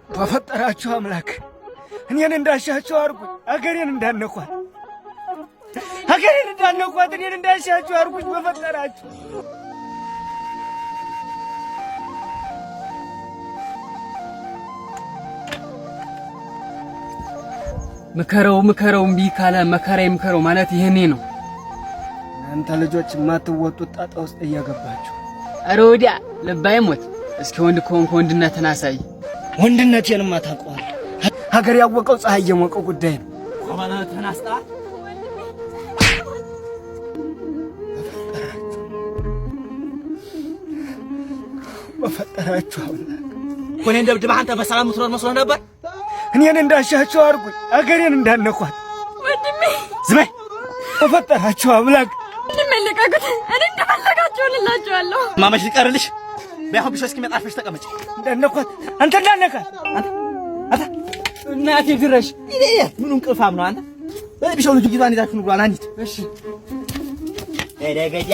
በፈጠራችሁ አምላክ እኔን እንዳሻችሁ አርጉኝ። አገሬን እንዳነኳት እኔን እንዳሻችሁ አርጉኝ በፈጠራችሁ። ምከረው እምቢ ካለ መከራ ይምከረው ማለት ይሄኔ ነው። እናንተ ልጆች የማትወጡት ጣጣ ውስጥ እየገባችሁ። ኧረ ወዲያ ልባይ ሞት። እስኪ ወንድ ከሆንክ ወንድነትን አሳይ። ወንድነቴንማ ታውቀዋለህ። ሀገር ያወቀው ፀሐይ የሞቀው ጉዳይ ነው። ቆመና ተናስጣ በፈጠራችሁ አምላክ ኮኔን ደብድበህ አንተ በሰላም ምትኖር መስሎህ ነበር? እኔን እንዳሻችሁ አርጉኝ። አገሬን እንዳነኳት ወንድሜ ዝም በይ በፈጠራችሁ አምላክ። እንመለቃቁት እኔ እንደፈለጋችሁ ልላችኋለሁ። ማመሽ ሊቀርልሽ በያሁን ቢሾ እስኪመጣ አርፈሽ ተቀመጭ። እንዳነኳት አንተ እንዳነካት አንተ እናቴ ድረሽ ይለያት ምኑን ቅፋም ነው አንተ ቢሾ ልጅ ጊዜዋን ይዛችሁ ነው ብሏል። አንዲት እሺ ደገጃ